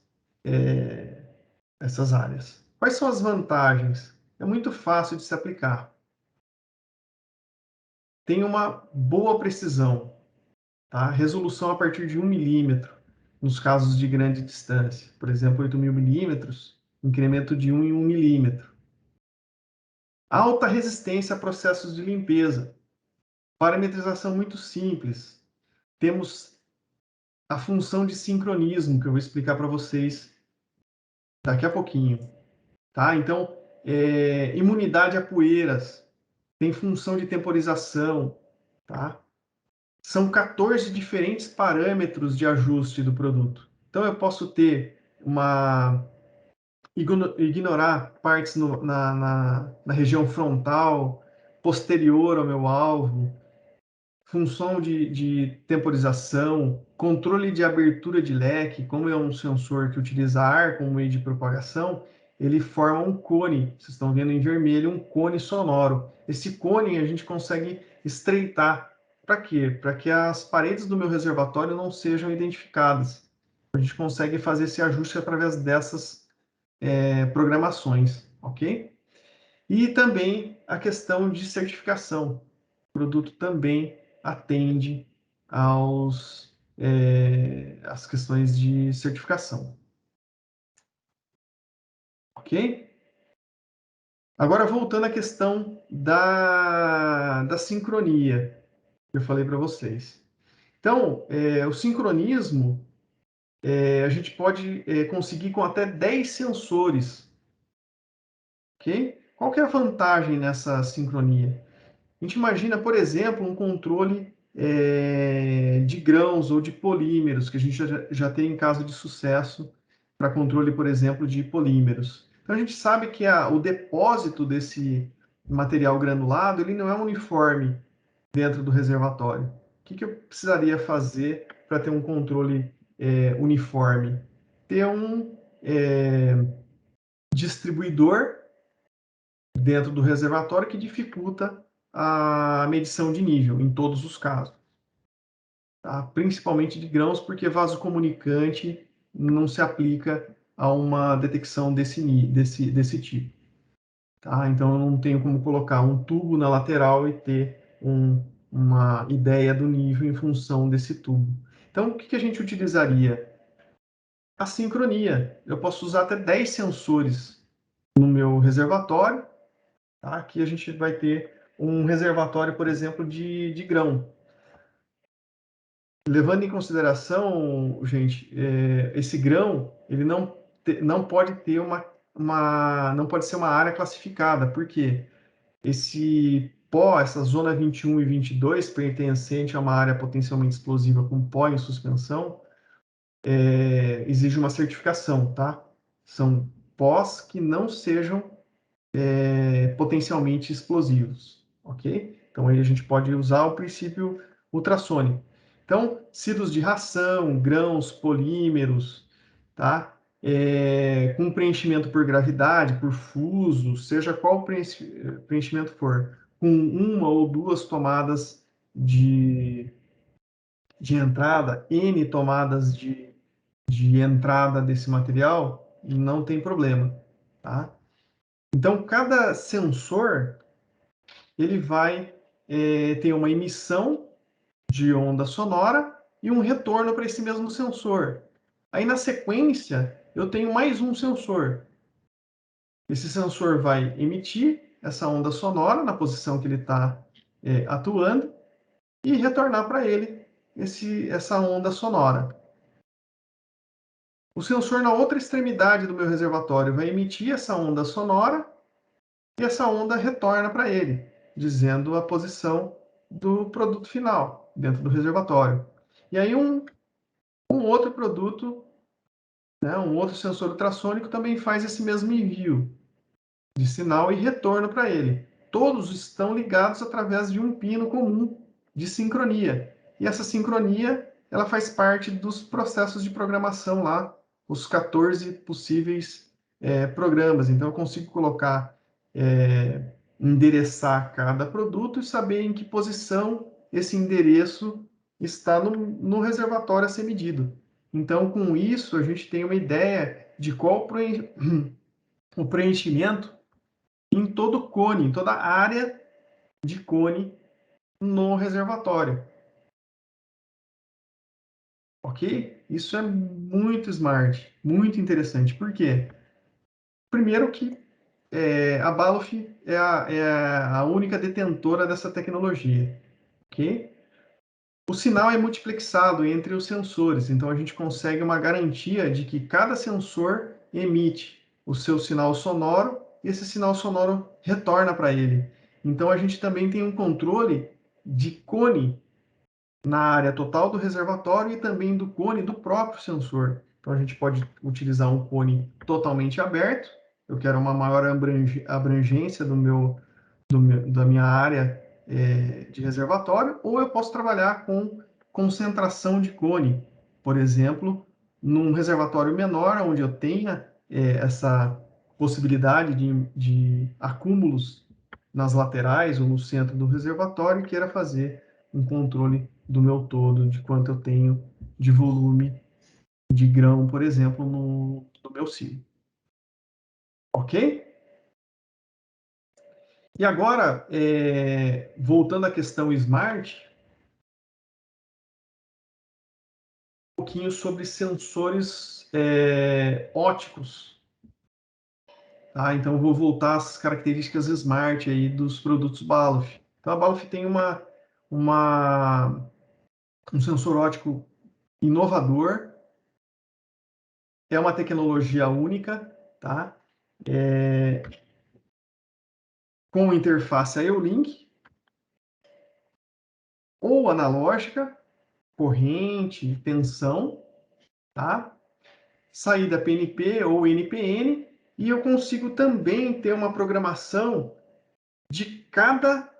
áreas. Quais são as vantagens? É muito fácil de se aplicar. Tem uma boa precisão, tá? Resolução a partir de 1 milímetro, nos casos de grande distância. Por exemplo, 8.000 milímetros, incremento de 1 em 1 milímetro. Alta resistência a processos de limpeza. Parametrização muito simples. Temos a função de sincronismo, que eu vou explicar para vocês daqui a pouquinho. Tá? Então, imunidade a poeiras. Tem função de temporização. Tá? São 14 diferentes parâmetros de ajuste do produto. Então, eu posso ter ignorar partes na região frontal, posterior ao meu alvo, função de temporização, controle de abertura de leque, como é um sensor que utiliza ar como meio de propagação, ele forma um cone, vocês estão vendo em vermelho, um cone sonoro. Esse cone a gente consegue estreitar. Para quê? Para que as paredes do meu reservatório não sejam identificadas. A gente consegue fazer esse ajuste através dessas programações, ok? E também a questão de certificação. O produto também atende às questões de certificação. Ok? Agora, voltando à questão da sincronia, que eu falei para vocês. Então, o sincronismo, a gente pode conseguir com até 10 sensores. Ok? Qual que é a vantagem nessa sincronia? A gente imagina, por exemplo, um controle de grãos ou de polímeros, que a gente já tem em caso de sucesso para controle, por exemplo, de polímeros. Então, a gente sabe que o depósito desse material granulado ele não é uniforme dentro do reservatório. O que eu precisaria fazer para ter um controle uniforme? Ter um distribuidor dentro do reservatório que dificulta a medição de nível em todos os casos, tá? Principalmente de grãos, porque vaso comunicante não se aplica a uma detecção desse tipo. Tá? Então, eu não tenho como colocar um tubo na lateral e ter uma ideia do nível em função desse tubo. Então, o que a gente utilizaria? A sincronia. Eu posso usar até 10 sensores no meu reservatório. Tá? Aqui a gente vai ter um reservatório, por exemplo, de grão. Levando em consideração, gente, esse grão, ele não pode ter não pode ser uma área classificada, porque esse pó, essa zona 21 e 22, pertencente a uma área potencialmente explosiva com pó em suspensão, exige uma certificação, tá? São pós que não sejam potencialmente explosivos, ok? Então aí a gente pode usar o princípio ultrassônico. Então, silos de ração, grãos, polímeros, tá? Com preenchimento por gravidade, por fuso, seja qual preenchimento for, com uma ou duas tomadas de entrada, N tomadas de entrada desse material, não tem problema, tá? Então, cada sensor ele vai ter uma emissão de onda sonora e um retorno para esse mesmo sensor. Aí, na sequência, eu tenho mais um sensor. Esse sensor vai emitir essa onda sonora na posição que ele está atuando e retornar para ele essa onda sonora. O sensor na outra extremidade do meu reservatório vai emitir essa onda sonora e essa onda retorna para ele, dizendo a posição do produto final dentro do reservatório. E aí um outro produto, né, um outro sensor ultrassônico também faz esse mesmo envio de sinal e retorno para ele. Todos estão ligados através de um pino comum de sincronia. E essa sincronia ela faz parte dos processos de programação lá, os 14 possíveis programas. Então, eu consigo colocar, endereçar cada produto e saber em que posição esse endereço está no reservatório a ser medido. Então, com isso, a gente tem uma ideia de qual o preenchimento em todo o cone, em toda a área de cone no reservatório. Ok? Isso é muito smart, muito interessante. Por quê? Primeiro que a Balof é a única detentora dessa tecnologia. Ok? O sinal é multiplexado entre os sensores, então a gente consegue uma garantia de que cada sensor emite o seu sinal sonoro e esse sinal sonoro retorna para ele. Então a gente também tem um controle de cone na área total do reservatório e também do cone do próprio sensor. Então a gente pode utilizar um cone totalmente aberto. Eu quero uma maior abrangência da minha área de reservatório, ou eu posso trabalhar com concentração de cone, por exemplo, num reservatório menor, onde eu tenha essa possibilidade de acúmulos nas laterais ou no centro do reservatório, e queira fazer um controle do meu todo, de quanto eu tenho de volume de grão, por exemplo, no meu silo. Ok? E agora, voltando à questão smart, um pouquinho sobre sensores óticos. Tá? Então, eu vou voltar às características smart aí dos produtos Balof. Então, a Balof tem um sensor ótico inovador, é uma tecnologia única, tá? Com interface a EULink, ou analógica, corrente, tensão, tá? Saída PNP ou NPN, e eu consigo também ter uma programação de cada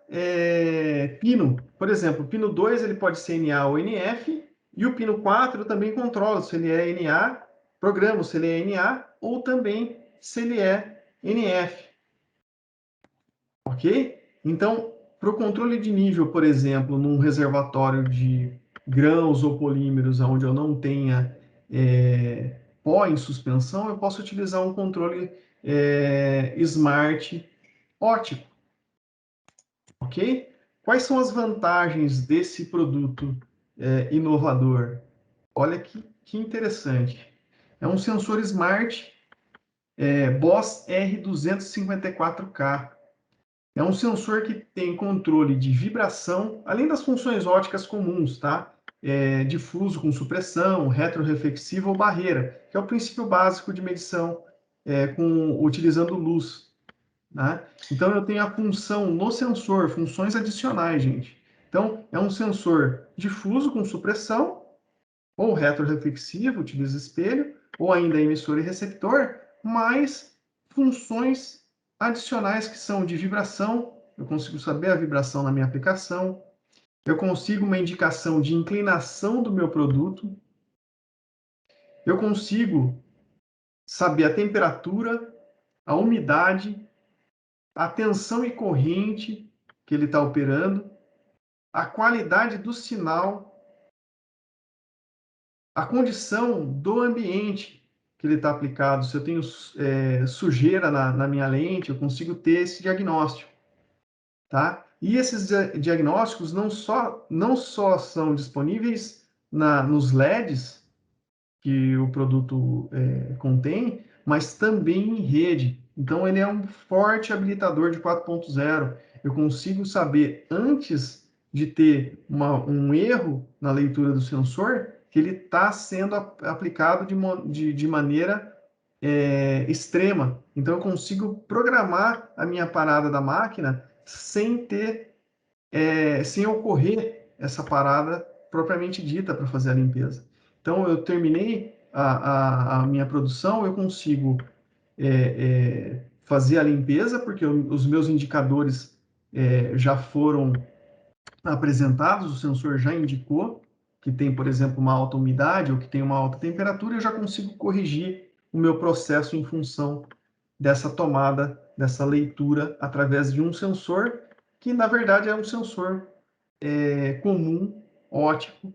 pino. Por exemplo, o pino 2 ele pode ser NA ou NF, e o pino 4 eu também controlo se ele é NA, programo se ele é NA ou também se ele é NF. Ok? Então, para o controle de nível, por exemplo, num reservatório de grãos ou polímeros, onde eu não tenha pó em suspensão, eu posso utilizar um controle smart ótico. Ok? Quais são as vantagens desse produto inovador? Olha que interessante. É um sensor smart BOS R254K. É um sensor que tem controle de vibração, além das funções óticas comuns, tá? Difuso com supressão, retroreflexivo ou barreira, que é o princípio básico de medição utilizando luz. Né? Então, eu tenho a função no sensor, funções adicionais, gente. Então, é um sensor difuso com supressão, ou retroreflexivo, utiliza espelho, ou ainda emissor e receptor, mais funções adicionais que são de vibração, eu consigo saber a vibração na minha aplicação, eu consigo uma indicação de inclinação do meu produto, eu consigo saber a temperatura, a umidade, a tensão e corrente que ele está operando, a qualidade do sinal, a condição do ambiente que ele está aplicado. Se eu tenho sujeira na minha lente, eu consigo ter esse diagnóstico. Tá? E esses diagnósticos não só são disponíveis nos LEDs que o produto contém, mas também em rede. Então, ele é um forte habilitador de 4.0. Eu consigo saber, antes de ter um erro na leitura do sensor, que ele está sendo aplicado de maneira extrema. Então, eu consigo programar a minha parada da máquina sem ocorrer essa parada propriamente dita para fazer a limpeza. Então, eu terminei a minha produção, eu consigo fazer a limpeza, porque os meus indicadores já foram apresentados, o sensor já indicou, que tem, por exemplo, uma alta umidade ou que tem uma alta temperatura, eu já consigo corrigir o meu processo em função dessa tomada, dessa leitura através de um sensor, que na verdade é um sensor comum, ótico,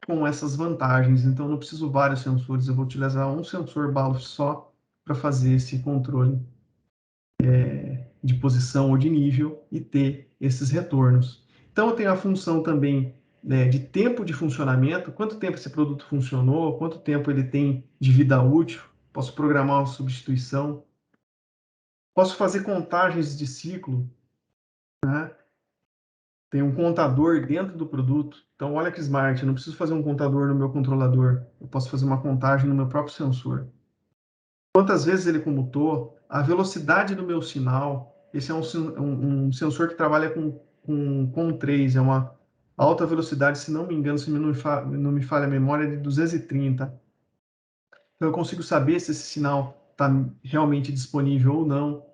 com essas vantagens. Então, eu não preciso vários sensores, eu vou utilizar um sensor BALF só para fazer esse controle de posição ou de nível e ter esses retornos. Então, eu tenho a função também, né, de tempo de funcionamento, quanto tempo esse produto funcionou, quanto tempo ele tem de vida útil, posso programar uma substituição, posso fazer contagens de ciclo, né? Tem um contador dentro do produto. Então, olha que smart, eu não preciso fazer um contador no meu controlador, eu posso fazer uma contagem no meu próprio sensor. Quantas vezes ele comutou, a velocidade do meu sinal. Esse é um sensor que trabalha com 3, é uma alta velocidade, se não me engano, se não me falha a memória, é de 230. Então eu consigo saber se esse sinal está realmente disponível ou não.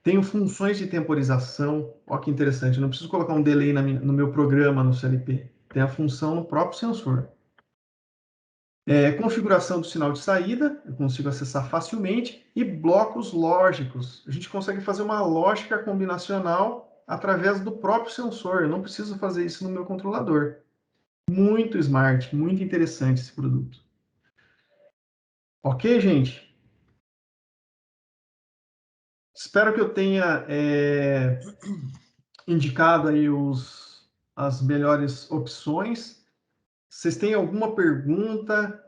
Tenho funções de temporização, olha que interessante, eu não preciso colocar um delay no meu programa no CLP, tem a função no próprio sensor. Configuração do sinal de saída, eu consigo acessar facilmente, e blocos lógicos. A gente consegue fazer uma lógica combinacional através do próprio sensor, eu não preciso fazer isso no meu controlador. Muito smart, muito interessante esse produto. Ok, gente? Espero que eu tenha indicado aí as melhores opções. Vocês têm alguma pergunta?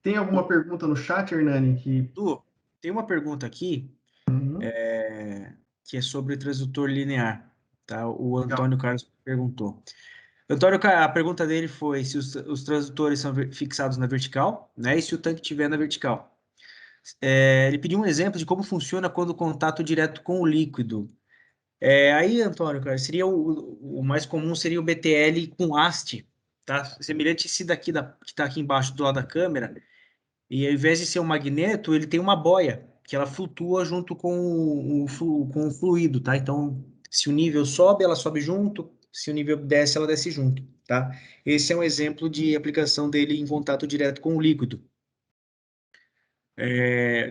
Tem alguma pergunta no chat, Hernani? Du, tem uma pergunta aqui, Uhum. que é sobre transdutor linear, tá? O Legal. Antônio Carlos perguntou. Antônio, a pergunta dele foi se os transdutores são fixados na vertical, né? E se o tanque estiver na vertical. Ele pediu um exemplo de como funciona quando o contato direto com o líquido. Aí, Antônio, cara, seria o mais comum seria o BTL com haste, tá? Semelhante a esse daqui que está aqui embaixo do lado da câmera. E ao invés de ser um magneto, ele tem uma boia, que ela flutua junto com o fluido, tá? Então, se o nível sobe, ela sobe junto, se o nível desce, ela desce junto, tá? Esse é um exemplo de aplicação dele em contato direto com o líquido.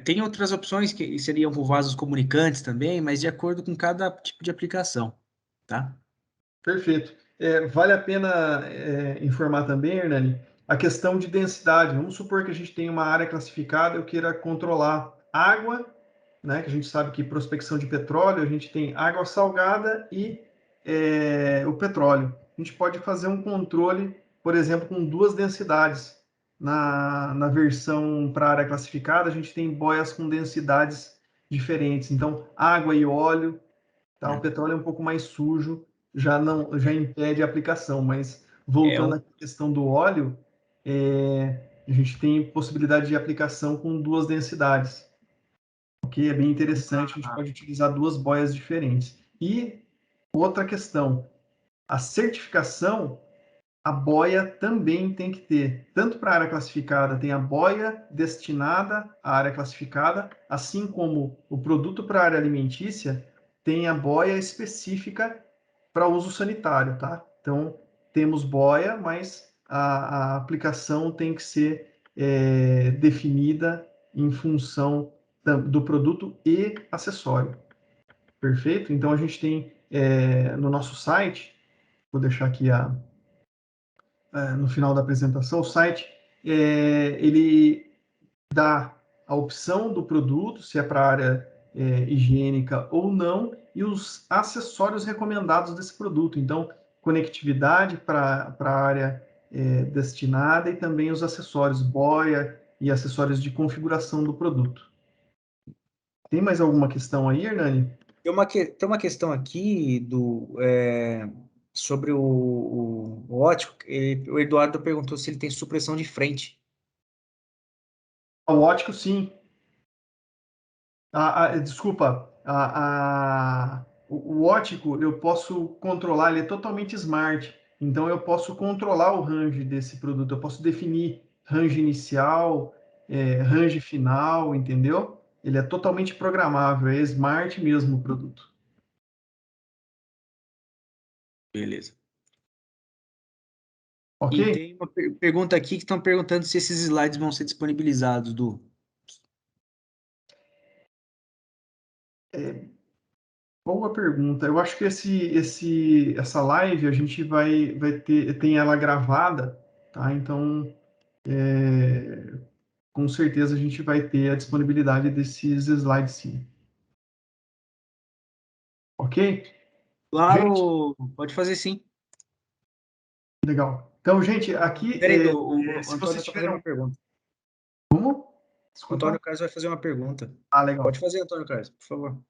Tem outras opções que seriam por vasos comunicantes também, mas de acordo com cada tipo de aplicação, tá? Perfeito. Vale a pena informar também, Hernani, a questão de densidade. Vamos supor que a gente tem uma área classificada, eu queira controlar água, né, que a gente sabe que prospecção de petróleo, a gente tem água salgada e o petróleo. A gente pode fazer um controle, por exemplo, com duas densidades. Na versão para área classificada, a gente tem boias com densidades diferentes. Então, água e óleo, tá? O Né? petróleo é um pouco mais sujo, já impede a aplicação, mas É voltando um, à questão do óleo, a gente tem possibilidade de aplicação com duas densidades, que é bem interessante, a gente pode utilizar duas boias diferentes. E outra questão, a certificação, a boia também tem que ter, tanto para a área classificada, tem a boia destinada à área classificada, assim como o produto para a área alimentícia tem a boia específica para uso sanitário, tá? Então, temos boia, mas a aplicação tem que ser definida em função do produto e acessório. Perfeito? Então, a gente tem no nosso site, vou deixar aqui no final da apresentação, o site, ele dá a opção do produto, se é para a área higiênica ou não, e os acessórios recomendados desse produto. Então, conectividade para a área destinada e também os acessórios, boia e acessórios de configuração do produto. Tem mais alguma questão aí, Hernani? tem uma questão aqui sobre o ótico. O Eduardo perguntou se ele tem supressão de frente. O ótico, sim. Desculpa, o ótico eu posso controlar, ele é totalmente smart. Então eu posso controlar o range desse produto, eu posso definir range inicial, range final, entendeu? Ele é totalmente programável, é smart mesmo o produto. Beleza. Ok? E tem uma pergunta aqui que estão perguntando se esses slides vão ser disponibilizados, Du. Boa pergunta. Eu acho que essa live a gente vai ter, tem ela gravada, tá? Então, com certeza a gente vai ter a disponibilidade desses slides, sim. Ok? Gente, Claro, pode fazer sim. legal. Então, gente, aqui, Peraí, Du, o se Antônio vocês está fazendo tiverem... uma pergunta. Como? O Antônio Desculpa. Carlos vai fazer uma pergunta. Ah, Pode legal. fazer, Antônio Carlos, por favor.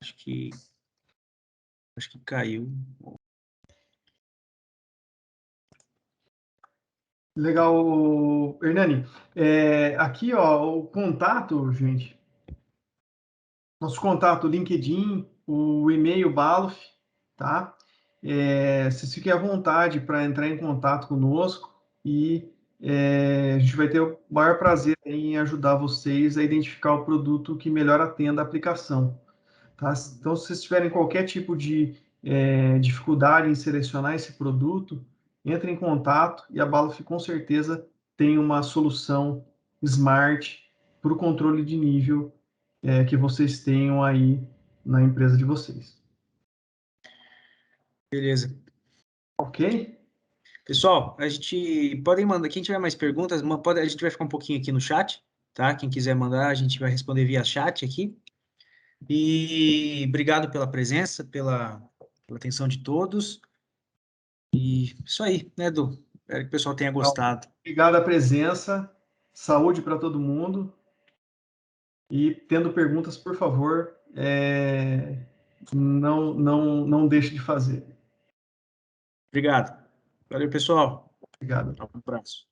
Acho que, acho que caiu. Legal, Hernani. Aqui, ó, o contato, gente. Nosso contato, LinkedIn, o e-mail Balof, tá? Vocês fiquem à vontade para entrar em contato conosco e a gente vai ter o maior prazer em ajudar vocês a identificar o produto que melhor atenda a aplicação. Tá? Então, se vocês tiverem qualquer tipo de dificuldade em selecionar esse produto, entre em contato e a Balof com certeza tem uma solução smart para o controle de nível que vocês tenham aí na empresa de vocês. Beleza. Ok? Pessoal, a gente podem mandar, quem tiver mais perguntas, a gente vai ficar um pouquinho aqui no chat, tá? Quem quiser mandar, a gente vai responder via chat aqui. E obrigado pela presença, pela atenção de todos. E isso aí, né, Edu? Espero que o pessoal tenha Então, gostado. obrigado a presença, saúde para todo mundo e tendo perguntas, por favor, não deixe de fazer. Obrigado. Valeu, pessoal. Obrigado. Um abraço.